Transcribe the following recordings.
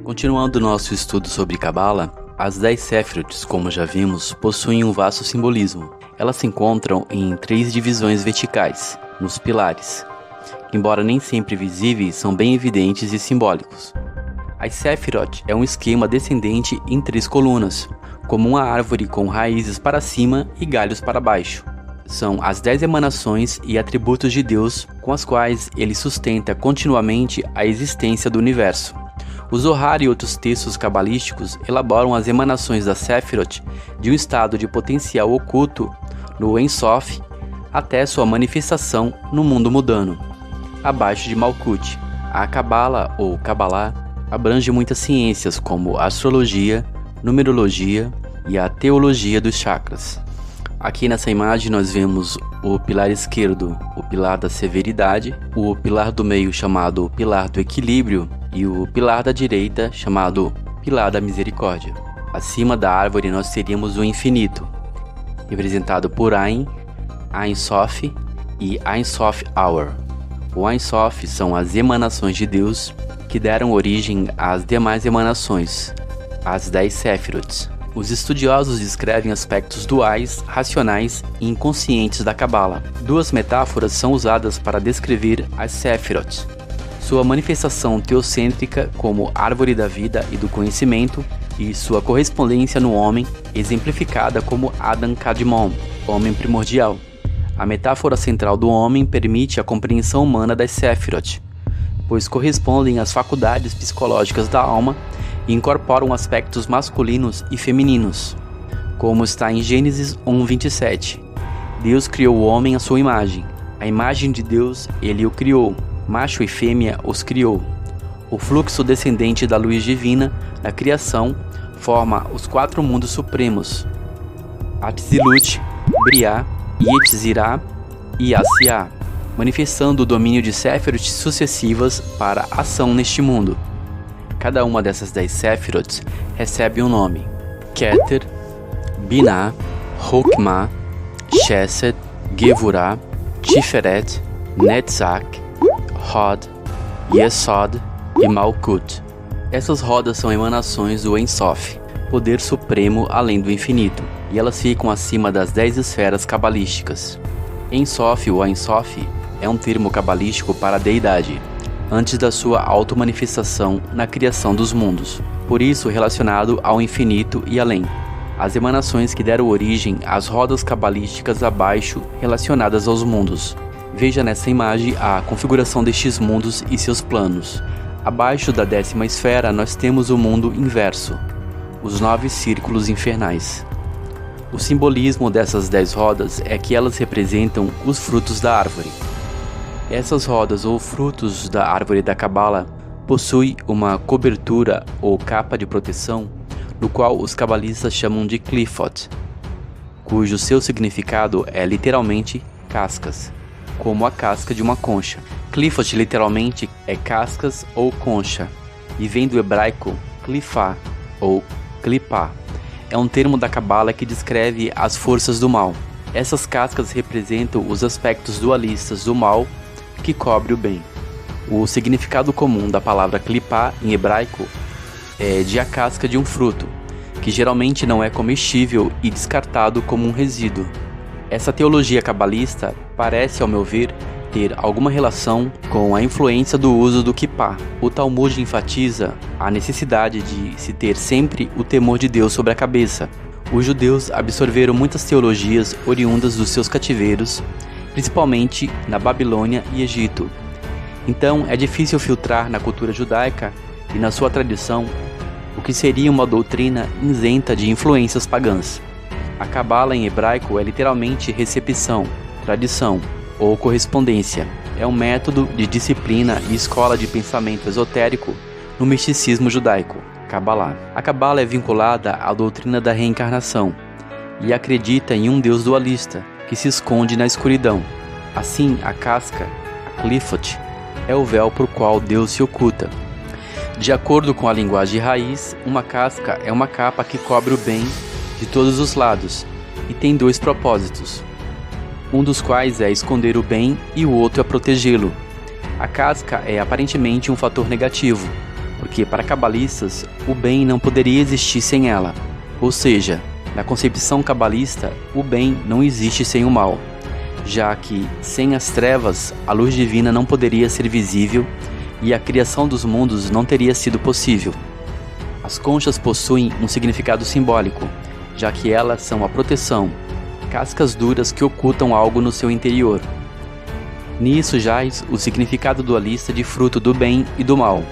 Continuando nosso estudo sobre Cabala, as 10 Sephiroths, como já vimos, possuem um vasto simbolismo. Elas se encontram em 3 divisões verticais, nos pilares, que, embora nem sempre visíveis, são bem evidentes e simbólicos. As Sephiroth é um esquema descendente em 3 colunas, como uma árvore com raízes para cima e galhos para baixo. São as 10 emanações e atributos de Deus com as quais ele sustenta continuamente a existência do universo. O Zohar e outros textos cabalísticos elaboram as emanações da Sephiroth de um estado de potencial oculto no Ein Sof até sua manifestação no mundo mundano, abaixo de Malkuth. A Cabala ou Kabbalah abrange muitas ciências como a astrologia, numerologia e a teologia dos chakras. Aqui nessa imagem nós vemos o pilar esquerdo, o pilar da severidade, o pilar do meio chamado pilar do equilíbrio e o pilar da direita chamado pilar da misericórdia. Acima da árvore nós teríamos o infinito, representado por Ein, Ein Sof e Ein Sof Hour. O Ein Sof são as emanações de Deus que deram origem às demais emanações, as 10 Sephiroths. Os estudiosos descrevem aspectos duais, racionais e inconscientes da Cabala. 2 metáforas são usadas para descrever as Sephiroth. Sua manifestação teocêntrica como árvore da vida e do conhecimento e sua correspondência no homem, exemplificada como Adam Kadmon, homem primordial. A metáfora central do homem permite a compreensão humana das Sephiroth, pois correspondem às faculdades psicológicas da alma e incorporam aspectos masculinos e femininos, como está em Gênesis 1:27. Deus criou o homem à sua imagem. A imagem de Deus ele o criou, macho e fêmea os criou. O fluxo descendente da luz divina na criação forma os 4 mundos supremos: Atzilut, Briah, Yetzirah e Asiah, manifestando o domínio de Sephiroth sucessivas para a ação neste mundo. Cada uma dessas 10 Sephiroths recebe um nome: Keter, Binah, Hokmah, Chesed, Gevurah, Tiferet, Netzach, Hod, Yesod e Malkuth. Essas rodas são emanações do Ein Sof, poder supremo além do infinito, e elas ficam acima das 10 esferas cabalísticas. Ein Sof ou Ein Sof é um termo cabalístico para a deidade, antes da sua auto-manifestação na criação dos mundos, por isso relacionado ao infinito e além. As emanações que deram origem às rodas cabalísticas abaixo relacionadas aos mundos. Veja nessa imagem a configuração destes mundos e seus planos. Abaixo da 10ª esfera nós temos o mundo inverso, os 9 círculos infernais. O simbolismo dessas 10 rodas é que elas representam os frutos da árvore. Essas rodas ou frutos da árvore da Cabala possuem uma cobertura ou capa de proteção, no qual os cabalistas chamam de Qliphoth, cujo seu significado é literalmente cascas, como a casca de uma concha. Qliphoth literalmente é cascas ou concha, e vem do hebraico Qlifá ou Qlipá. É um termo da Cabala que descreve as forças do mal. Essas cascas representam os aspectos dualistas do mal que cobre o bem. O significado comum da palavra Qlipá em hebraico é de a casca de um fruto, que geralmente não é comestível e descartado como um resíduo. Essa teologia cabalista parece, ao meu ver, ter alguma relação com a influência do uso do kippá. O Talmud enfatiza a necessidade de se ter sempre o temor de Deus sobre a cabeça. Os judeus absorveram muitas teologias oriundas dos seus cativeiros, principalmente na Babilônia e Egito. Então é difícil filtrar na cultura judaica e na sua tradição o que seria uma doutrina isenta de influências pagãs. A Cabala em hebraico é literalmente recepção, tradição ou correspondência. É um método de disciplina e escola de pensamento esotérico no misticismo judaico, Kabbalah. A Cabala é vinculada à doutrina da reencarnação e acredita em um Deus dualista que se esconde na escuridão. Assim, a casca, a Qliphoth, é o véu por qual Deus se oculta. De acordo com a linguagem raiz, uma casca é uma capa que cobre o bem de todos os lados e tem 2 propósitos, um dos quais é esconder o bem e o outro é protegê-lo. A casca é aparentemente um fator negativo, porque para cabalistas o bem não poderia existir sem ela. Ou seja, na concepção cabalista, o bem não existe sem o mal, já que sem as trevas a luz divina não poderia ser visível e a criação dos mundos não teria sido possível. As conchas possuem um significado simbólico, já que elas são a proteção, cascas duras que ocultam algo no seu interior. Nisso jaz o significado dualista de fruto do bem e do mal.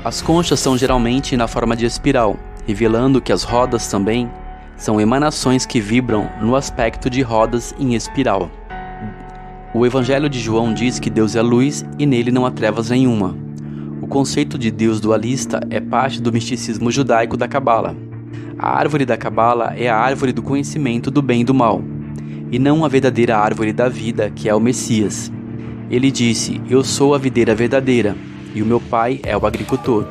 As conchas são geralmente na forma de espiral, revelando que as rodas também são emanações que vibram no aspecto de rodas em espiral. O Evangelho de João diz que Deus é luz e nele não há trevas nenhuma. O conceito de Deus dualista é parte do misticismo judaico da Cabala. A árvore da Cabala é a árvore do conhecimento do bem e do mal, e não a verdadeira árvore da vida, que é o Messias. Ele disse: "Eu sou a videira verdadeira, e o meu pai é o agricultor."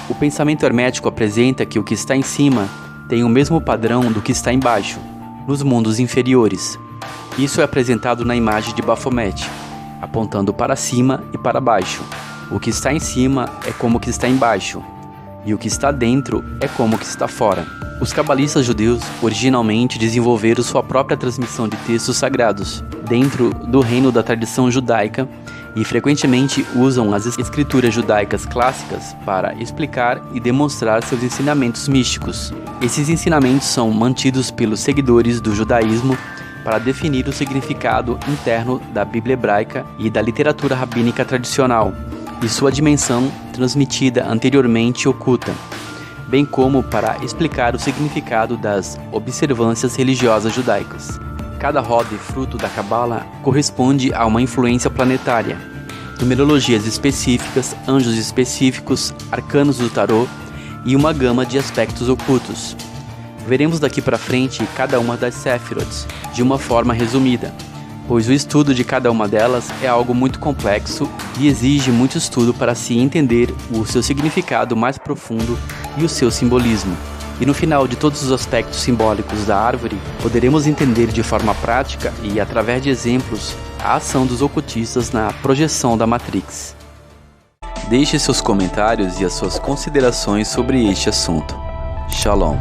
O pensamento hermético apresenta que o que está em cima tem o mesmo padrão do que está embaixo, nos mundos inferiores. Isso é apresentado na imagem de Baphomet, apontando para cima e para baixo. O que está em cima é como o que está embaixo, e o que está dentro é como o que está fora. Os cabalistas judeus originalmente desenvolveram sua própria transmissão de textos sagrados dentro do reino da tradição judaica e frequentemente usam as escrituras judaicas clássicas para explicar e demonstrar seus ensinamentos místicos. Esses ensinamentos são mantidos pelos seguidores do judaísmo para definir o significado interno da Bíblia hebraica e da literatura rabínica tradicional, e sua dimensão transmitida anteriormente oculta, bem como para explicar o significado das observâncias religiosas judaicas. Cada roda e fruto da Cabala corresponde a uma influência planetária, numerologias específicas, anjos específicos, arcanos do tarô e uma gama de aspectos ocultos. Veremos daqui para frente cada uma das Sephiroth de uma forma resumida, pois o estudo de cada uma delas é algo muito complexo e exige muito estudo para se entender o seu significado mais profundo e o seu simbolismo. E no final de todos os aspectos simbólicos da árvore, poderemos entender de forma prática e através de exemplos a ação dos ocultistas na projeção da Matrix. Deixe seus comentários e as suas considerações sobre este assunto. Shalom.